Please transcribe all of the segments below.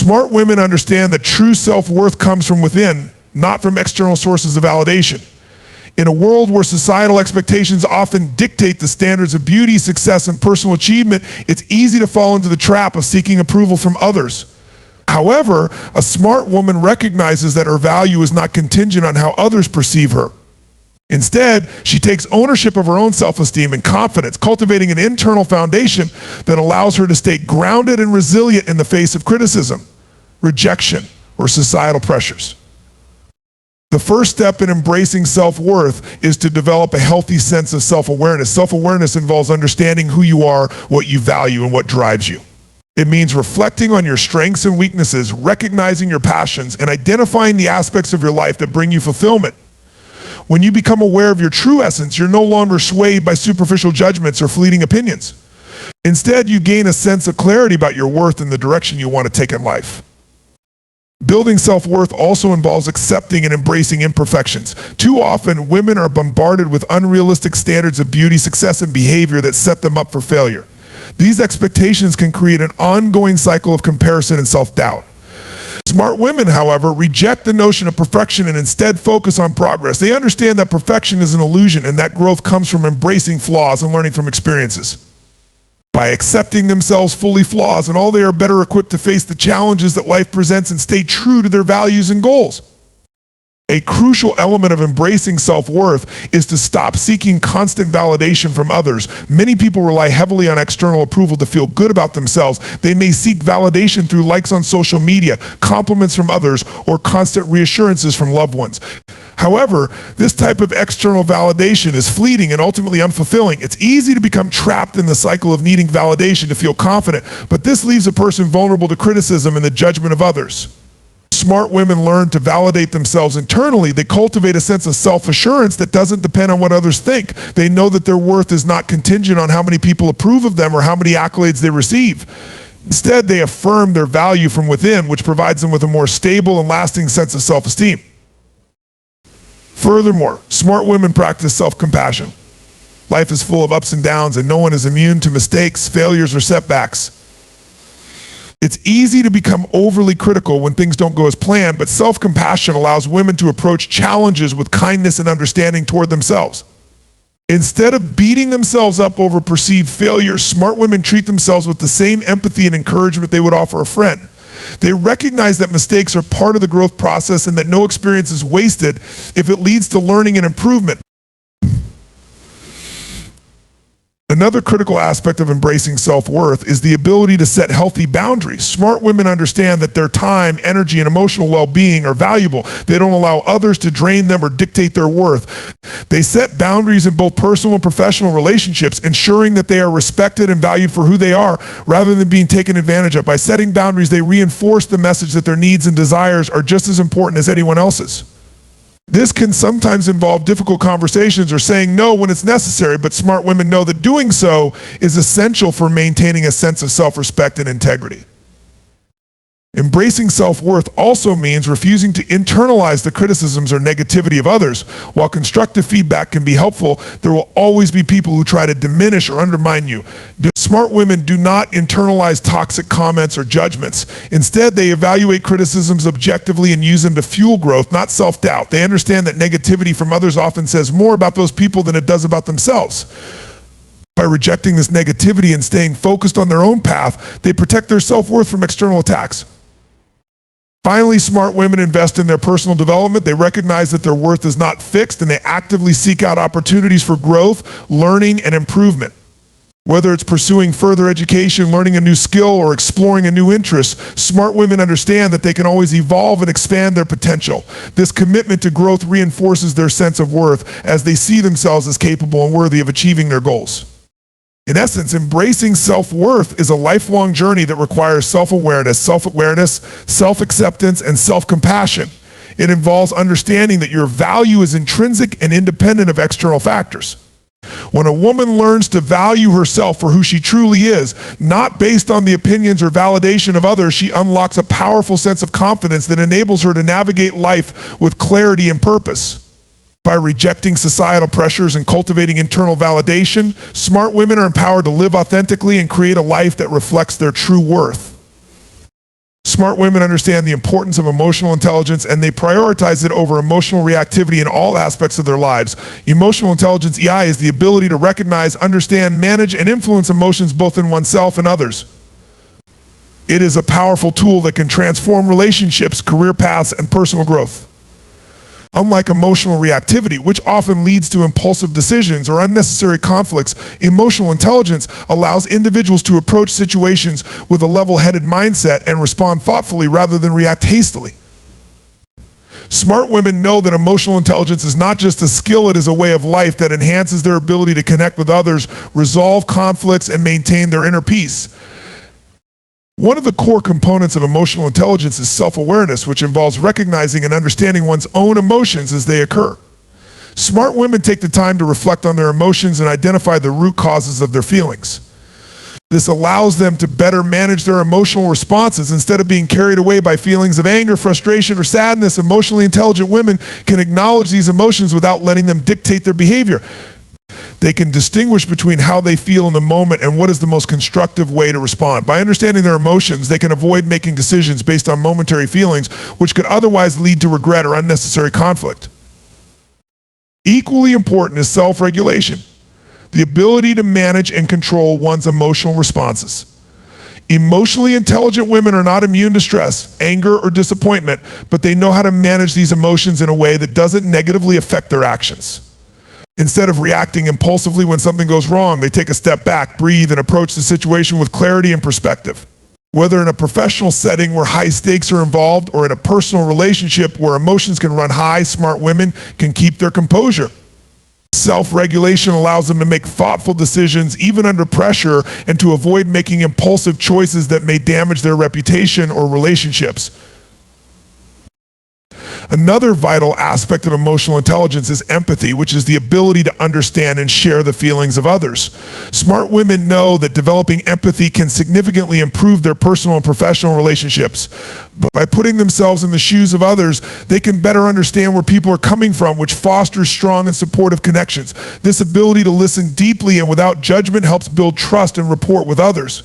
Smart women understand that true self-worth comes from within, not from external sources of validation. In a world where societal expectations often dictate the standards of beauty, success, and personal achievement, it's easy to fall into the trap of seeking approval from others. However, a smart woman recognizes that her value is not contingent on how others perceive her. Instead, she takes ownership of her own self-esteem and confidence, cultivating an internal foundation that allows her to stay grounded and resilient in the face of criticism, rejection, or societal pressures. The first step in embracing self-worth is to develop a healthy sense of self-awareness. Self-awareness involves understanding who you are, what you value, and what drives you. It means reflecting on your strengths and weaknesses, recognizing your passions, and identifying the aspects of your life that bring you fulfillment. When you become aware of your true essence, you're no longer swayed by superficial judgments or fleeting opinions. Instead, you gain a sense of clarity about your worth and the direction you want to take in life. Building self-worth also involves accepting and embracing imperfections. Too often, women are bombarded with unrealistic standards of beauty, success, and behavior that set them up for failure. These expectations can create an ongoing cycle of comparison and self-doubt. Smart women, however, reject the notion of perfection and instead focus on progress. They understand that perfection is an illusion and that growth comes from embracing flaws and learning from experiences. By accepting themselves fully flawed and all, they are better equipped to face the challenges that life presents and stay true to their values and goals. A crucial element of embracing self-worth is to stop seeking constant validation from others. Many people rely heavily on external approval to feel good about themselves. They may seek validation through likes on social media, compliments from others, or constant reassurances from loved ones. However, this type of external validation is fleeting and ultimately unfulfilling. It's easy to become trapped in the cycle of needing validation to feel confident, but this leaves a person vulnerable to criticism and the judgment of others. Smart women learn to validate themselves internally. They cultivate a sense of self-assurance that doesn't depend on what others think. They know that their worth is not contingent on how many people approve of them or how many accolades they receive. Instead, they affirm their value from within, which provides them with a more stable and lasting sense of self-esteem. Furthermore, smart women practice self-compassion. Life is full of ups and downs, and no one is immune to mistakes, failures, or setbacks. It's easy to become overly critical when things don't go as planned, but self-compassion allows women to approach challenges with kindness and understanding toward themselves. Instead of beating themselves up over perceived failure, smart women treat themselves with the same empathy and encouragement they would offer a friend. They recognize that mistakes are part of the growth process and that no experience is wasted if it leads to learning and improvement. Another critical aspect of embracing self-worth is the ability to set healthy boundaries. Smart women understand that their time, energy, and emotional well-being are valuable. They don't allow others to drain them or dictate their worth. They set boundaries in both personal and professional relationships, ensuring that they are respected and valued for who they are rather than being taken advantage of. By setting boundaries, they reinforce the message that their needs and desires are just as important as anyone else's. This can sometimes involve difficult conversations or saying no when it's necessary, but smart women know that doing so is essential for maintaining a sense of self-respect and integrity. Embracing self-worth also means refusing to internalize the criticisms or negativity of others. While constructive feedback can be helpful, there will always be people who try to diminish or undermine you. Smart women do not internalize toxic comments or judgments. Instead, they evaluate criticisms objectively and use them to fuel growth, not self-doubt. They understand that negativity from others often says more about those people than it does about themselves. By rejecting this negativity and staying focused on their own path, they protect their self-worth from external attacks. Finally, smart women invest in their personal development. They recognize that their worth is not fixed, and they actively seek out opportunities for growth, learning, and improvement. Whether it's pursuing further education, learning a new skill, or exploring a new interest, smart women understand that they can always evolve and expand their potential. This commitment to growth reinforces their sense of worth as they see themselves as capable and worthy of achieving their goals. In essence, embracing self-worth is a lifelong journey that requires self-awareness, self-acceptance, and self-compassion. It involves understanding that your value is intrinsic and independent of external factors. When a woman learns to value herself for who she truly is, not based on the opinions or validation of others, she unlocks a powerful sense of confidence that enables her to navigate life with clarity and purpose. By rejecting societal pressures and cultivating internal validation, smart women are empowered to live authentically and create a life that reflects their true worth. Smart women understand the importance of emotional intelligence, and they prioritize it over emotional reactivity in all aspects of their lives. Emotional intelligence, EI, is the ability to recognize, understand, manage, and influence emotions both in oneself and others. It is a powerful tool that can transform relationships, career paths, and personal growth. Unlike emotional reactivity, which often leads to impulsive decisions or unnecessary conflicts, emotional intelligence allows individuals to approach situations with a level-headed mindset and respond thoughtfully rather than react hastily. Smart women know that emotional intelligence is not just a skill, it is a way of life that enhances their ability to connect with others, resolve conflicts, and maintain their inner peace. One of the core components of emotional intelligence is self-awareness, which involves recognizing and understanding one's own emotions as they occur. Smart women take the time to reflect on their emotions and identify the root causes of their feelings. This allows them to better manage their emotional responses. Instead of being carried away by feelings of anger, frustration, or sadness, emotionally intelligent women can acknowledge these emotions without letting them dictate their behavior. They can distinguish between how they feel in the moment and what is the most constructive way to respond. By understanding their emotions, they can avoid making decisions based on momentary feelings, which could otherwise lead to regret or unnecessary conflict. Equally important is self-regulation, the ability to manage and control one's emotional responses. Emotionally intelligent women are not immune to stress, anger, or disappointment, but they know how to manage these emotions in a way that doesn't negatively affect their actions. Instead of reacting impulsively when something goes wrong, they take a step back, breathe, and approach the situation with clarity and perspective. Whether in a professional setting where high stakes are involved or in a personal relationship where emotions can run high, smart women can keep their composure. Self-regulation allows them to make thoughtful decisions even under pressure and to avoid making impulsive choices that may damage their reputation or relationships. Another vital aspect of emotional intelligence is empathy, which is the ability to understand and share the feelings of others. Smart women know that developing empathy can significantly improve their personal and professional relationships. But by putting themselves in the shoes of others, they can better understand where people are coming from, which fosters strong and supportive connections. This ability to listen deeply and without judgment helps build trust and rapport with others.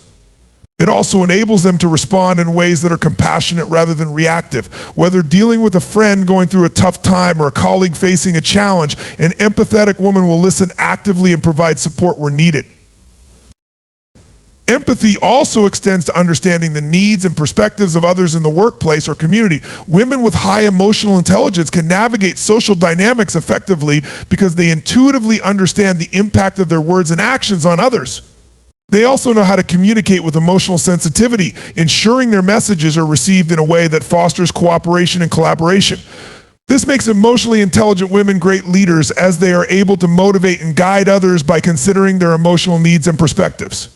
It also enables them to respond in ways that are compassionate rather than reactive. Whether dealing with a friend going through a tough time or a colleague facing a challenge, an empathetic woman will listen actively and provide support where needed. Empathy also extends to understanding the needs and perspectives of others in the workplace or community. Women with high emotional intelligence can navigate social dynamics effectively because they intuitively understand the impact of their words and actions on others. They also know how to communicate with emotional sensitivity, ensuring their messages are received in a way that fosters cooperation and collaboration. This makes emotionally intelligent women great leaders as they are able to motivate and guide others by considering their emotional needs and perspectives.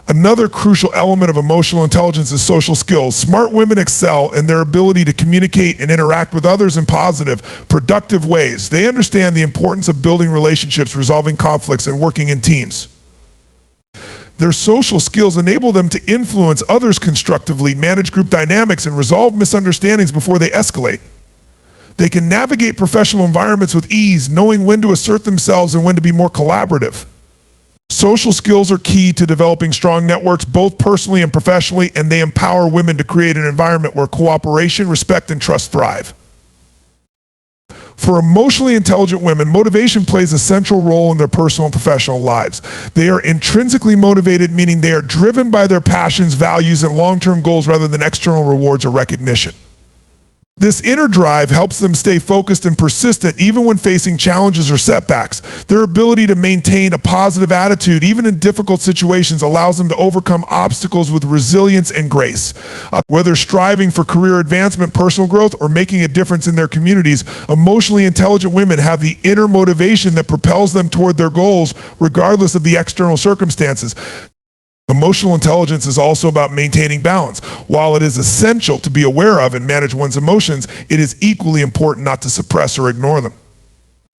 Another crucial element of emotional intelligence is social skills. Smart women excel in their ability to communicate and interact with others in positive, productive ways. They understand the importance of building relationships, resolving conflicts, and working in teams. Their social skills enable them to influence others constructively, manage group dynamics, and resolve misunderstandings before they escalate. They can navigate professional environments with ease, knowing when to assert themselves and when to be more collaborative. Social skills are key to developing strong networks, both personally and professionally, and they empower women to create an environment where cooperation, respect, and trust thrive. For emotionally intelligent women, motivation plays a central role in their personal and professional lives. They are intrinsically motivated, meaning they are driven by their passions, values, and long-term goals rather than external rewards or recognition. This inner drive helps them stay focused and persistent even when facing challenges or setbacks. Their ability to maintain a positive attitude even in difficult situations allows them to overcome obstacles with resilience and grace. Whether striving for career advancement, personal growth, or making a difference in their communities, emotionally intelligent women have the inner motivation that propels them toward their goals regardless of the external circumstances. Emotional intelligence is also about maintaining balance. While it is essential to be aware of and manage one's emotions, it is equally important not to suppress or ignore them.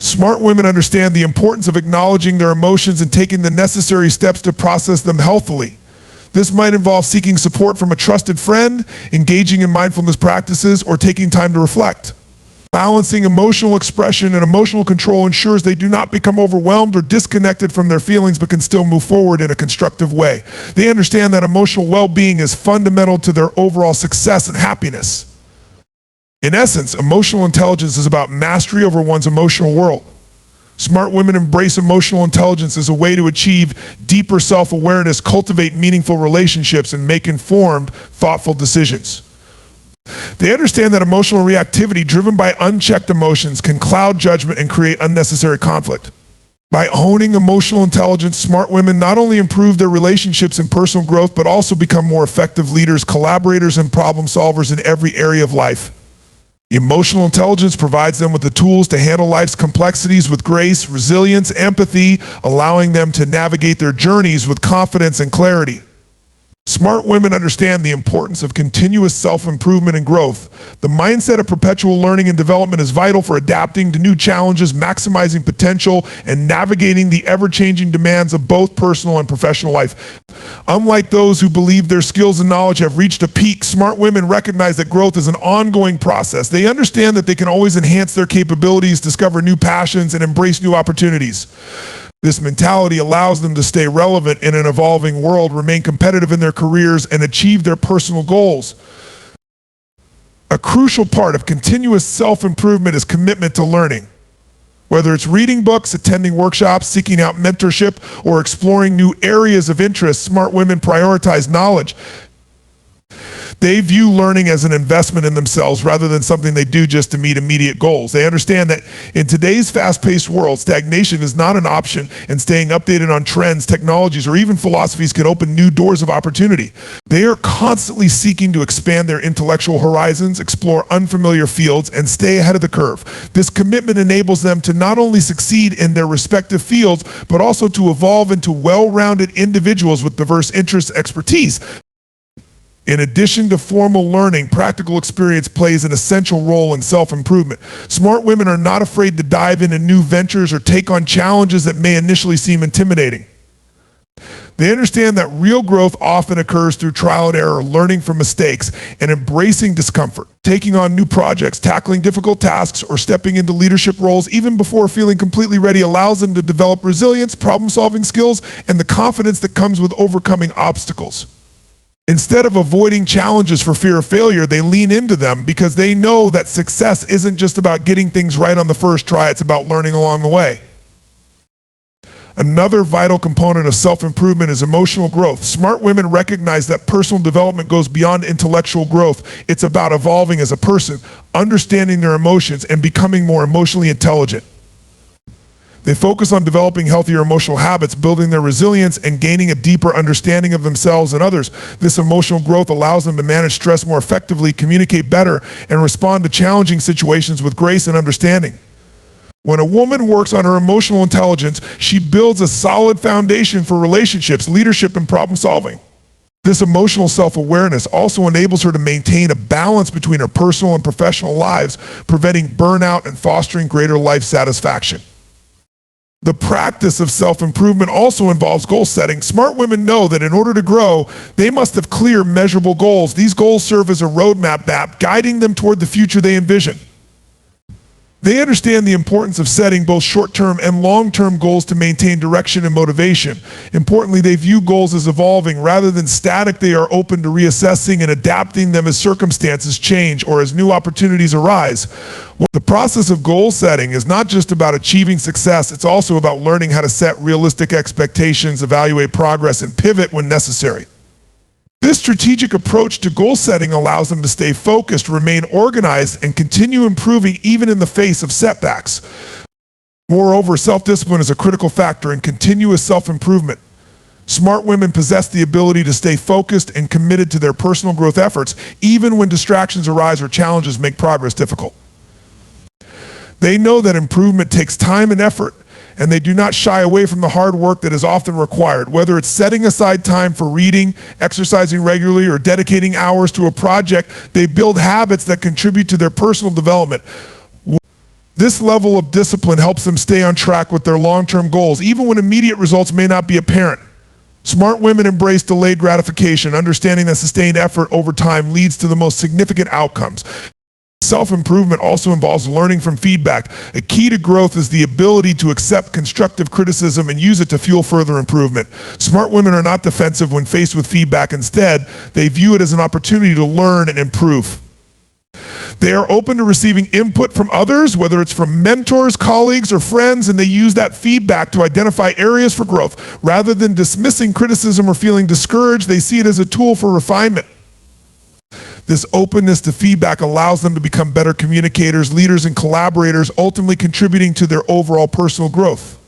Smart women understand the importance of acknowledging their emotions and taking the necessary steps to process them healthily. This might involve seeking support from a trusted friend, engaging in mindfulness practices, or taking time to reflect. Balancing emotional expression and emotional control ensures they do not become overwhelmed or disconnected from their feelings, but can still move forward in a constructive way. They understand that emotional well-being is fundamental to their overall success and happiness. In essence, emotional intelligence is about mastery over one's emotional world. Smart women embrace emotional intelligence as a way to achieve deeper self-awareness, cultivate meaningful relationships, and make informed, thoughtful decisions. They understand that emotional reactivity driven by unchecked emotions can cloud judgment and create unnecessary conflict. By honing emotional intelligence, smart women not only improve their relationships and personal growth, but also become more effective leaders, collaborators, and problem solvers in every area of life. Emotional intelligence provides them with the tools to handle life's complexities with grace, resilience, empathy, allowing them to navigate their journeys with confidence and clarity. Smart women understand the importance of continuous self-improvement and growth. The mindset of perpetual learning and development is vital for adapting to new challenges, maximizing potential, and navigating the ever-changing demands of both personal and professional life. Unlike those who believe their skills and knowledge have reached a peak, smart women recognize that growth is an ongoing process. They understand that they can always enhance their capabilities, discover new passions, and embrace new opportunities. This mentality allows them to stay relevant in an evolving world, remain competitive in their careers, and achieve their personal goals. A crucial part of continuous self-improvement is commitment to learning. Whether it's reading books, attending workshops, seeking out mentorship, or exploring new areas of interest, smart women prioritize knowledge. They view learning as an investment in themselves rather than something they do just to meet immediate goals. They understand that in today's fast-paced world, stagnation is not an option, and staying updated on trends, technologies, or even philosophies can open new doors of opportunity. They are constantly seeking to expand their intellectual horizons, explore unfamiliar fields, and stay ahead of the curve. This commitment enables them to not only succeed in their respective fields, but also to evolve into well-rounded individuals with diverse interests and expertise. In addition to formal learning, practical experience plays an essential role in self-improvement. Smart women are not afraid to dive into new ventures or take on challenges that may initially seem intimidating. They understand that real growth often occurs through trial and error, learning from mistakes, and embracing discomfort. Taking on new projects, tackling difficult tasks, or stepping into leadership roles even before feeling completely ready allows them to develop resilience, problem-solving skills, and the confidence that comes with overcoming obstacles. Instead of avoiding challenges for fear of failure, they lean into them because they know that success isn't just about getting things right on the first try, it's about learning along the way. Another vital component of self-improvement is emotional growth. Smart women recognize that personal development goes beyond intellectual growth. It's about evolving as a person, understanding their emotions, and becoming more emotionally intelligent. They focus on developing healthier emotional habits, building their resilience, and gaining a deeper understanding of themselves and others. This emotional growth allows them to manage stress more effectively, communicate better, and respond to challenging situations with grace and understanding. When a woman works on her emotional intelligence, she builds a solid foundation for relationships, leadership, and problem solving. This emotional self-awareness also enables her to maintain a balance between her personal and professional lives, preventing burnout and fostering greater life satisfaction. The practice of self-improvement also involves goal setting. Smart women know that in order to grow, they must have clear, measurable goals. These goals serve as a roadmap guiding them toward the future they envision. They understand the importance of setting both short-term and long-term goals to maintain direction and motivation. Importantly, they view goals as evolving. Rather than static, they are open to reassessing and adapting them as circumstances change or as new opportunities arise. The process of goal setting is not just about achieving success, it's also about learning how to set realistic expectations, evaluate progress, and pivot when necessary. This strategic approach to goal setting allows them to stay focused, remain organized, and continue improving even in the face of setbacks. Moreover, self-discipline is a critical factor in continuous self-improvement. Smart women possess the ability to stay focused and committed to their personal growth efforts, even when distractions arise or challenges make progress difficult. They know that improvement takes time and effort, and they do not shy away from the hard work that is often required. Whether it's setting aside time for reading, exercising regularly, or dedicating hours to a project, they build habits that contribute to their personal development. This level of discipline helps them stay on track with their long-term goals, even when immediate results may not be apparent. Smart women embrace delayed gratification, understanding that sustained effort over time leads to the most significant outcomes. Self-improvement also involves learning from feedback. A key to growth is the ability to accept constructive criticism and use it to fuel further improvement. Smart women are not defensive when faced with feedback. Instead, they view it as an opportunity to learn and improve. They are open to receiving input from others, whether it's from mentors, colleagues, or friends, and they use that feedback to identify areas for growth. Rather than dismissing criticism or feeling discouraged, they see it as a tool for refinement. This openness to feedback allows them to become better communicators, leaders, and collaborators, ultimately contributing to their overall personal growth.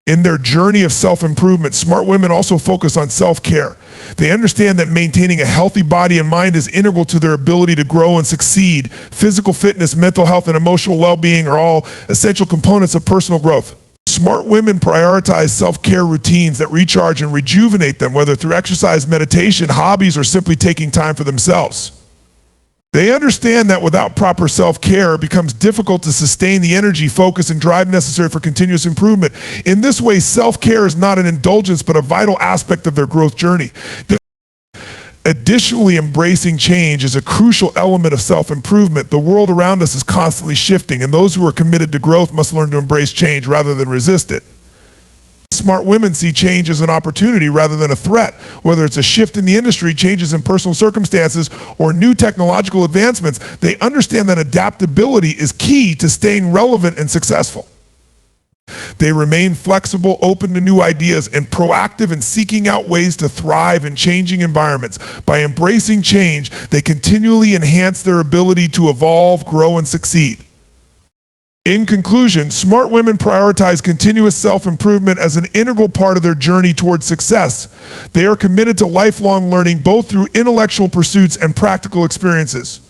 In their journey of self-improvement, smart women also focus on self-care. They understand that maintaining a healthy body and mind is integral to their ability to grow and succeed. Physical fitness, mental health, and emotional well-being are all essential components of personal growth. Smart women prioritize self-care routines that recharge and rejuvenate them, whether through exercise, meditation, hobbies, or simply taking time for themselves. They understand that without proper self-care, it becomes difficult to sustain the energy, focus, and drive necessary for continuous improvement. In this way, self-care is not an indulgence, but a vital aspect of their growth journey. Additionally, embracing change is a crucial element of self-improvement. The world around us is constantly shifting, and those who are committed to growth must learn to embrace change rather than resist it. Smart women see change as an opportunity rather than a threat. Whether it's a shift in the industry, changes in personal circumstances, or new technological advancements, they understand that adaptability is key to staying relevant and successful. They remain flexible, open to new ideas, and proactive in seeking out ways to thrive in changing environments. By embracing change, they continually enhance their ability to evolve, grow, and succeed. In conclusion, smart women prioritize continuous self-improvement as an integral part of their journey towards success. They are committed to lifelong learning, both through intellectual pursuits and practical experiences.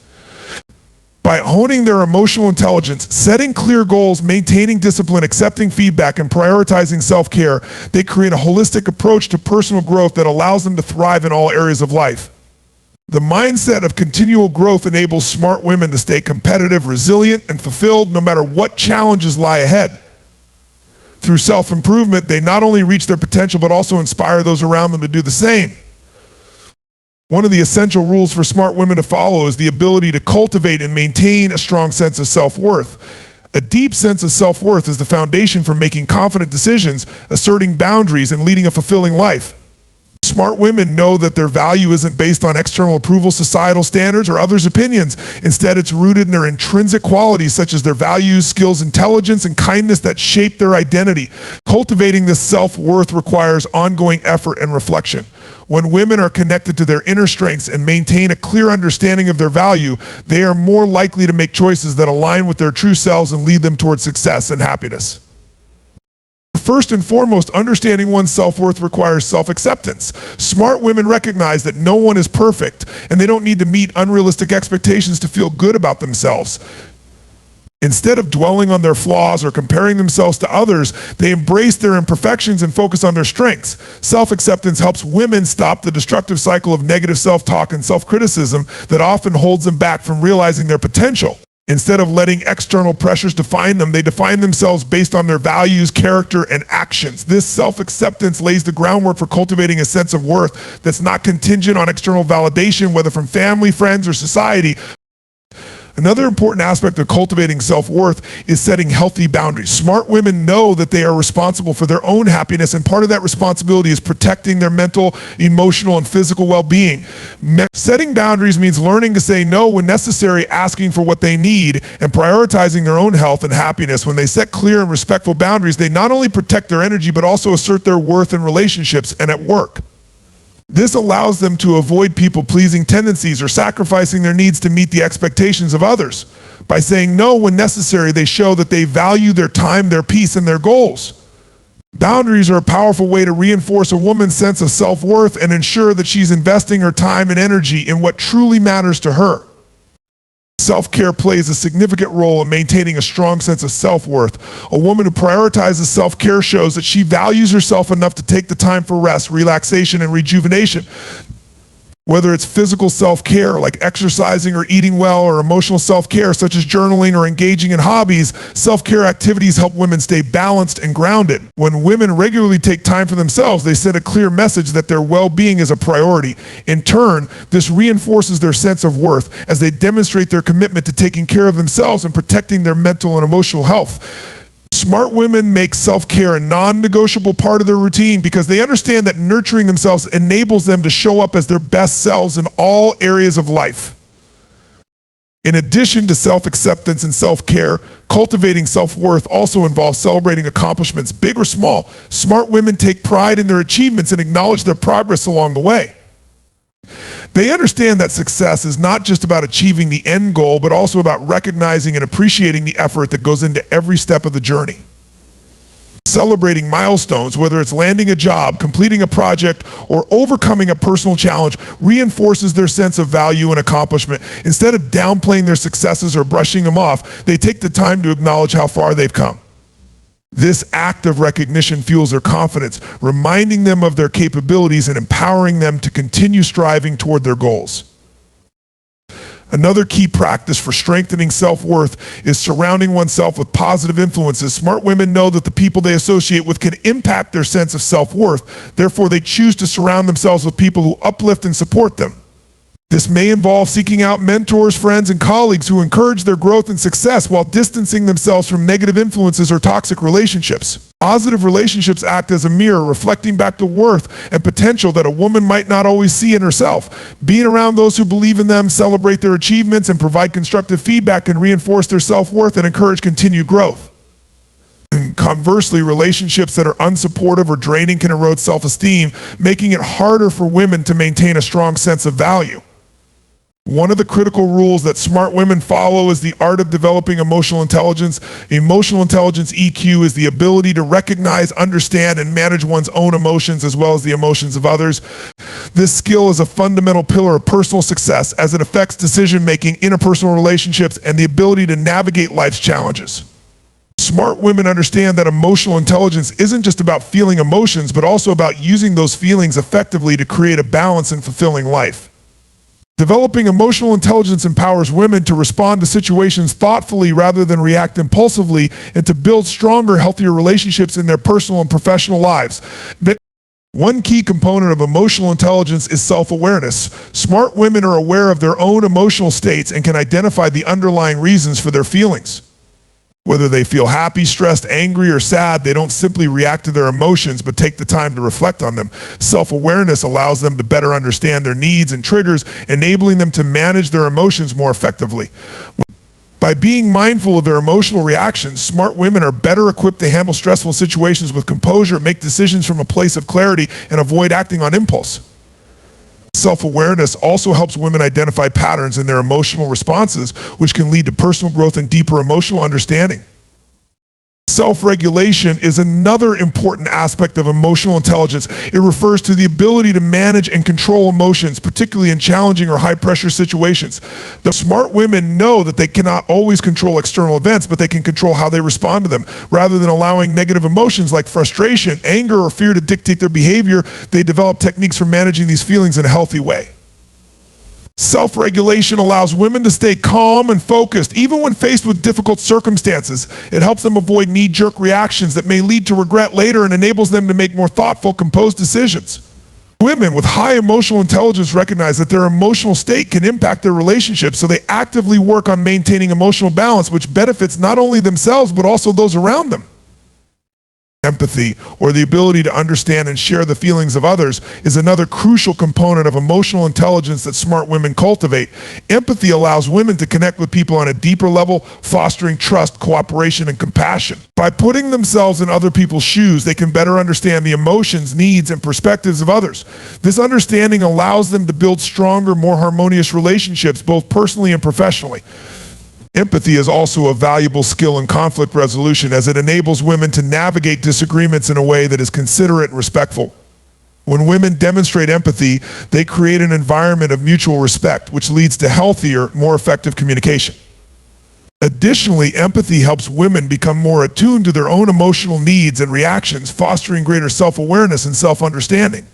By honing their emotional intelligence, setting clear goals, maintaining discipline, accepting feedback, and prioritizing self-care, they create a holistic approach to personal growth that allows them to thrive in all areas of life. The mindset of continual growth enables smart women to stay competitive, resilient, and fulfilled no matter what challenges lie ahead. Through self-improvement, they not only reach their potential, but also inspire those around them to do the same. One of the essential rules for smart women to follow is the ability to cultivate and maintain a strong sense of self-worth. A deep sense of self-worth is the foundation for making confident decisions, asserting boundaries, and leading a fulfilling life. Smart women know that their value isn't based on external approval, societal standards, or others' opinions. Instead, it's rooted in their intrinsic qualities such as their values, skills, intelligence, and kindness that shape their identity. Cultivating this self-worth requires ongoing effort and reflection. When women are connected to their inner strengths and maintain a clear understanding of their value, they are more likely to make choices that align with their true selves and lead them towards success and happiness. First and foremost, understanding one's self-worth requires self-acceptance. Smart women recognize that no one is perfect, and they don't need to meet unrealistic expectations to feel good about themselves. Instead of dwelling on their flaws or comparing themselves to others, they embrace their imperfections and focus on their strengths. Self-acceptance helps women stop the destructive cycle of negative self-talk and self-criticism that often holds them back from realizing their potential. Instead of letting external pressures define them, they define themselves based on their values, character, and actions. This self-acceptance lays the groundwork for cultivating a sense of worth that's not contingent on external validation, whether from family, friends, or society. Another important aspect of cultivating self-worth is setting healthy boundaries. Smart women know that they are responsible for their own happiness, and part of that responsibility is protecting their mental, emotional, and physical well-being. Setting boundaries means learning to say no when necessary, asking for what they need, and prioritizing their own health and happiness. When they set clear and respectful boundaries, they not only protect their energy, but also assert their worth in relationships and at work. This allows them to avoid people-pleasing tendencies or sacrificing their needs to meet the expectations of others. By saying no when necessary, they show that they value their time, their peace, and their goals. Boundaries are a powerful way to reinforce a woman's sense of self-worth and ensure that she's investing her time and energy in what truly matters to her. Self-care plays a significant role in maintaining a strong sense of self-worth. A woman who prioritizes self-care shows that she values herself enough to take the time for rest, relaxation, and rejuvenation. Whether it's physical self-care, like exercising or eating well, or emotional self-care, such as journaling or engaging in hobbies, self-care activities help women stay balanced and grounded. When women regularly take time for themselves, they send a clear message that their well-being is a priority. In turn, this reinforces their sense of worth as they demonstrate their commitment to taking care of themselves and protecting their mental and emotional health. Smart women make self-care a non-negotiable part of their routine because they understand that nurturing themselves enables them to show up as their best selves in all areas of life. In addition to self-acceptance and self-care, cultivating self-worth also involves celebrating accomplishments, big or small. Smart women take pride in their achievements and acknowledge their progress along the way. They understand that success is not just about achieving the end goal, but also about recognizing and appreciating the effort that goes into every step of the journey. Celebrating milestones, whether it's landing a job, completing a project, or overcoming a personal challenge, reinforces their sense of value and accomplishment. Instead of downplaying their successes or brushing them off, they take the time to acknowledge how far they've come. This act of recognition fuels their confidence, reminding them of their capabilities and empowering them to continue striving toward their goals. Another key practice for strengthening self-worth is surrounding oneself with positive influences. Smart women know that the people they associate with can impact their sense of self-worth. Therefore, they choose to surround themselves with people who uplift and support them. This may involve seeking out mentors, friends, and colleagues who encourage their growth and success while distancing themselves from negative influences or toxic relationships. Positive relationships act as a mirror, reflecting back the worth and potential that a woman might not always see in herself. Being around those who believe in them, celebrate their achievements, and provide constructive feedback can reinforce their self-worth and encourage continued growth. And conversely, relationships that are unsupportive or draining can erode self-esteem, making it harder for women to maintain a strong sense of value. One of the critical rules that smart women follow is the art of developing emotional intelligence. Emotional intelligence, EQ, is the ability to recognize, understand, and manage one's own emotions as well as the emotions of others. This skill is a fundamental pillar of personal success as it affects decision-making, interpersonal relationships, and the ability to navigate life's challenges. Smart women understand that emotional intelligence isn't just about feeling emotions, but also about using those feelings effectively to create a balanced and fulfilling life. Developing emotional intelligence empowers women to respond to situations thoughtfully rather than react impulsively, and to build stronger, healthier relationships in their personal and professional lives. One key component of emotional intelligence is self-awareness. Smart women are aware of their own emotional states and can identify the underlying reasons for their feelings. Whether they feel happy, stressed, angry, or sad, they don't simply react to their emotions, but take the time to reflect on them. Self-awareness allows them to better understand their needs and triggers, enabling them to manage their emotions more effectively. By being mindful of their emotional reactions, smart women are better equipped to handle stressful situations with composure, make decisions from a place of clarity, and avoid acting on impulse. Self-awareness also helps women identify patterns in their emotional responses, which can lead to personal growth and deeper emotional understanding. Self-regulation is another important aspect of emotional intelligence. It refers to the ability to manage and control emotions, particularly in challenging or high-pressure situations. The smart women know that they cannot always control external events, but they can control how they respond to them. Rather than allowing negative emotions like frustration, anger, or fear to dictate their behavior, they develop techniques for managing these feelings in a healthy way. Self-regulation allows women to stay calm and focused, even when faced with difficult circumstances. It helps them avoid knee-jerk reactions that may lead to regret later and enables them to make more thoughtful, composed decisions. Women with high emotional intelligence recognize that their emotional state can impact their relationships, so they actively work on maintaining emotional balance, which benefits not only themselves, but also those around them. Empathy, or the ability to understand and share the feelings of others, is another crucial component of emotional intelligence that smart women cultivate. Empathy allows women to connect with people on a deeper level, fostering trust, cooperation, and compassion. By putting themselves in other people's shoes, they can better understand the emotions, needs, and perspectives of others. This understanding allows them to build stronger, more harmonious relationships, both personally and professionally. Empathy is also a valuable skill in conflict resolution, as it enables women to navigate disagreements in a way that is considerate and respectful. When women demonstrate empathy, they create an environment of mutual respect, which leads to healthier, more effective communication. Additionally, empathy helps women become more attuned to their own emotional needs and reactions, fostering greater self-awareness and self-understanding.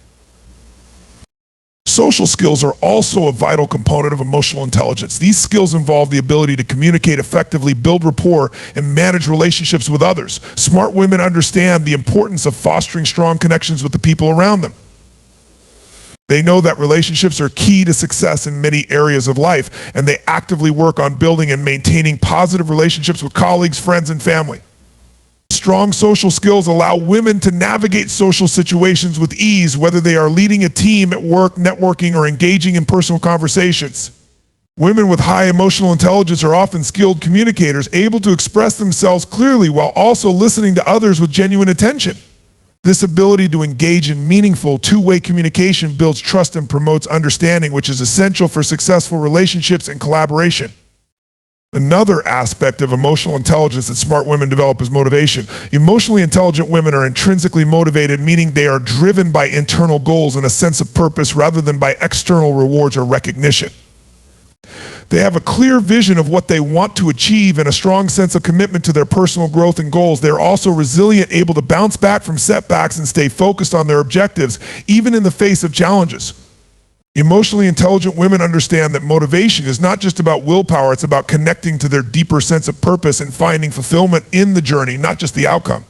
Social skills are also a vital component of emotional intelligence. These skills involve the ability to communicate effectively, build rapport, and manage relationships with others. Smart women understand the importance of fostering strong connections with the people around them. They know that relationships are key to success in many areas of life, and they actively work on building and maintaining positive relationships with colleagues, friends, and family. Strong social skills allow women to navigate social situations with ease, whether they are leading a team at work, networking, or engaging in personal conversations. Women with high emotional intelligence are often skilled communicators, able to express themselves clearly while also listening to others with genuine attention. This ability to engage in meaningful, two-way communication builds trust and promotes understanding, which is essential for successful relationships and collaboration. Another aspect of emotional intelligence that smart women develop is motivation. Emotionally intelligent women are intrinsically motivated, meaning they are driven by internal goals and a sense of purpose rather than by external rewards or recognition. They have a clear vision of what they want to achieve and a strong sense of commitment to their personal growth and goals. They are also resilient, able to bounce back from setbacks and stay focused on their objectives, even in the face of challenges. Emotionally intelligent women understand that motivation is not just about willpower, it's about connecting to their deeper sense of purpose and finding fulfillment in the journey, not just the outcome.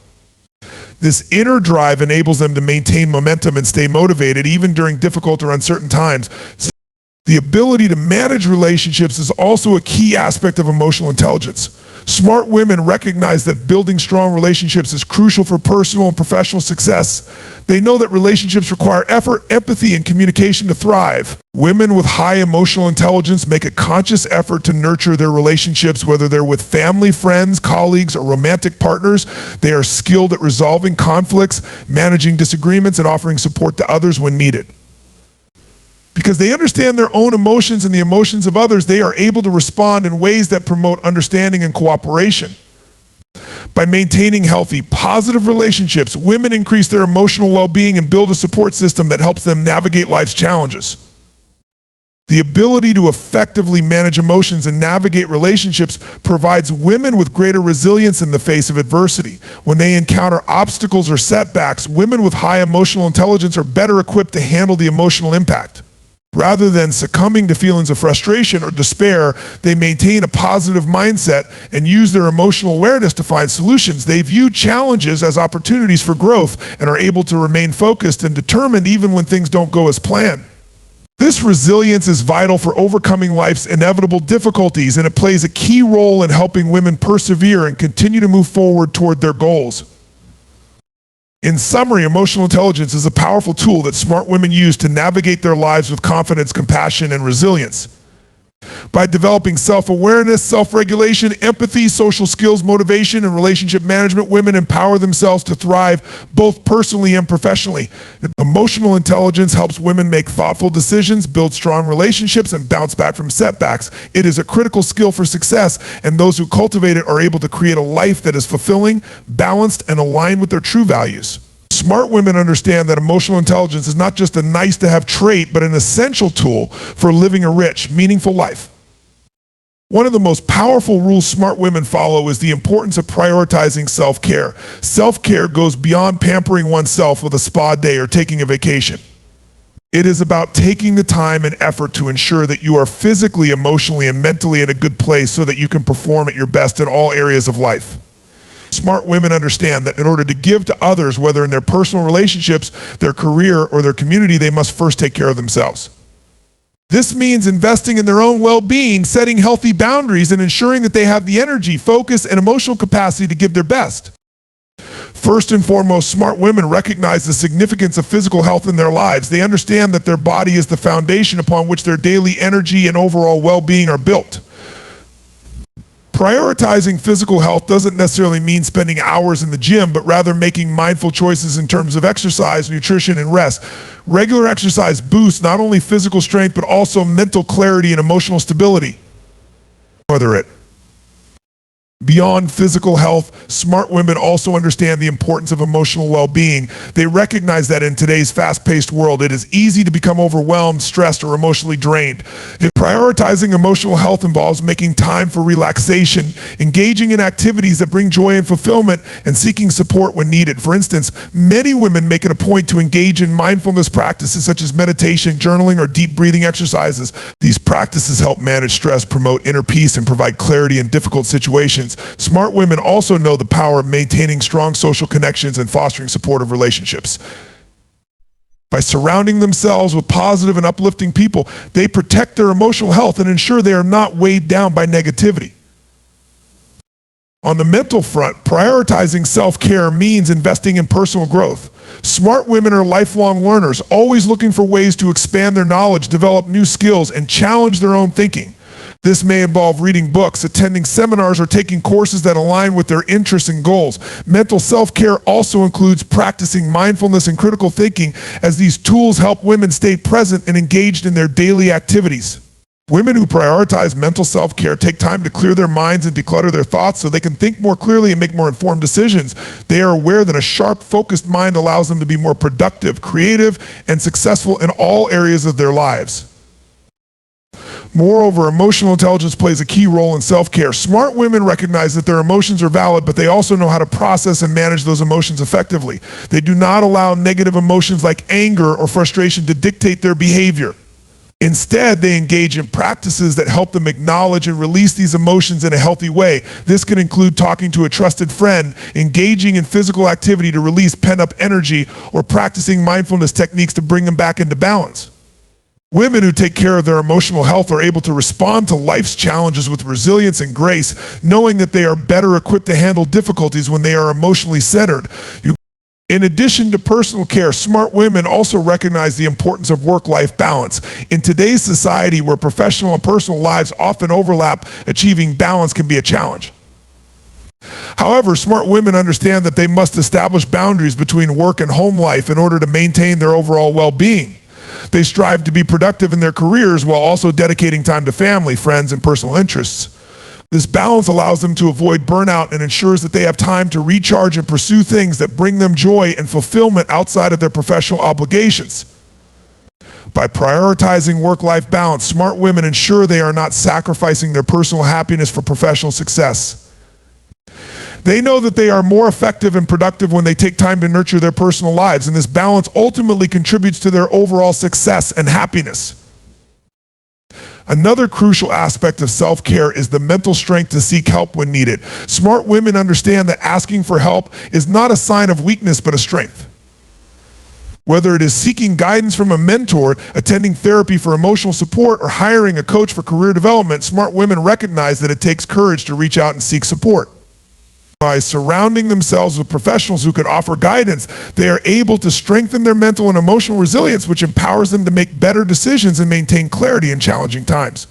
This inner drive enables them to maintain momentum and stay motivated even during difficult or uncertain times. The ability to manage relationships is also a key aspect of emotional intelligence. Smart women recognize that building strong relationships is crucial for personal and professional success. They know that relationships require effort, empathy, and communication to thrive. Women with high emotional intelligence make a conscious effort to nurture their relationships, whether they're with family, friends, colleagues, or romantic partners. They are skilled at resolving conflicts, managing disagreements, and offering support to others when needed. Because they understand their own emotions and the emotions of others, they are able to respond in ways that promote understanding and cooperation. By maintaining healthy, positive relationships, women increase their emotional well-being and build a support system that helps them navigate life's challenges. The ability to effectively manage emotions and navigate relationships provides women with greater resilience in the face of adversity. When they encounter obstacles or setbacks, women with high emotional intelligence are better equipped to handle the emotional impact. Rather than succumbing to feelings of frustration or despair, they maintain a positive mindset and use their emotional awareness to find solutions. They view challenges as opportunities for growth and are able to remain focused and determined even when things don't go as planned. This resilience is vital for overcoming life's inevitable difficulties, and it plays a key role in helping women persevere and continue to move forward toward their goals. In summary, emotional intelligence is a powerful tool that smart women use to navigate their lives with confidence, compassion, and resilience. By developing self-awareness, self-regulation, empathy, social skills, motivation, and relationship management, women empower themselves to thrive both personally and professionally. Emotional intelligence helps women make thoughtful decisions, build strong relationships, and bounce back from setbacks. It is a critical skill for success, and those who cultivate it are able to create a life that is fulfilling, balanced, and aligned with their true values. Smart women understand that emotional intelligence is not just a nice-to-have trait, but an essential tool for living a rich, meaningful life. One of the most powerful rules smart women follow is the importance of prioritizing self-care. Self-care goes beyond pampering oneself with a spa day or taking a vacation. It is about taking the time and effort to ensure that you are physically, emotionally, and mentally in a good place so that you can perform at your best in all areas of life. Smart women understand that in order to give to others, whether in their personal relationships, their career, or their community, they must first take care of themselves. This means investing in their own well-being, setting healthy boundaries, and ensuring that they have the energy, focus, and emotional capacity to give their best. First and foremost, smart women recognize the significance of physical health in their lives. They understand that their body is the foundation upon which their daily energy and overall well-being are built. Prioritizing physical health doesn't necessarily mean spending hours in the gym, but rather making mindful choices in terms of exercise, nutrition, and rest. Regular exercise boosts not only physical strength, but also mental clarity and emotional stability. Whether it Beyond physical health, smart women also understand the importance of emotional well-being. They recognize that in today's fast-paced world, it is easy to become overwhelmed, stressed, or emotionally drained. Prioritizing emotional health involves making time for relaxation, engaging in activities that bring joy and fulfillment, and seeking support when needed. For instance, many women make it a point to engage in mindfulness practices such as meditation, journaling, or deep breathing exercises. These practices help manage stress, promote inner peace, and provide clarity in difficult situations. Smart women also know the power of maintaining strong social connections and fostering supportive relationships. By surrounding themselves with positive and uplifting people, they protect their emotional health and ensure they are not weighed down by negativity. On the mental front, prioritizing self-care means investing in personal growth. Smart women are lifelong learners, always looking for ways to expand their knowledge, develop new skills, and challenge their own thinking. This may involve reading books, attending seminars, or taking courses that align with their interests and goals. Mental self-care also includes practicing mindfulness and critical thinking, as these tools help women stay present and engaged in their daily activities. Women who prioritize mental self-care take time to clear their minds and declutter their thoughts so they can think more clearly and make more informed decisions. They are aware that a sharp, focused mind allows them to be more productive, creative, and successful in all areas of their lives. Moreover, emotional intelligence plays a key role in self-care. Smart women recognize that their emotions are valid, but they also know how to process and manage those emotions effectively. They do not allow negative emotions like anger or frustration to dictate their behavior. Instead, they engage in practices that help them acknowledge and release these emotions in a healthy way. This can include talking to a trusted friend, engaging in physical activity to release pent-up energy, or practicing mindfulness techniques to bring them back into balance. Women who take care of their emotional health are able to respond to life's challenges with resilience and grace, knowing that they are better equipped to handle difficulties when they are emotionally centered. In addition to personal care, smart women also recognize the importance of work-life balance. In today's society, where professional and personal lives often overlap, achieving balance can be a challenge. However, smart women understand that they must establish boundaries between work and home life in order to maintain their overall well-being. They strive to be productive in their careers while also dedicating time to family, friends, and personal interests. This balance allows them to avoid burnout and ensures that they have time to recharge and pursue things that bring them joy and fulfillment outside of their professional obligations. By prioritizing work-life balance, smart women ensure they are not sacrificing their personal happiness for professional success. They know that they are more effective and productive when they take time to nurture their personal lives, and this balance ultimately contributes to their overall success and happiness. Another crucial aspect of self-care is the mental strength to seek help when needed. Smart women understand that asking for help is not a sign of weakness but a strength. Whether it is seeking guidance from a mentor, attending therapy for emotional support, or hiring a coach for career development, smart women recognize that it takes courage to reach out and seek support. By surrounding themselves with professionals who can offer guidance, they are able to strengthen their mental and emotional resilience, which empowers them to make better decisions and maintain clarity in challenging times.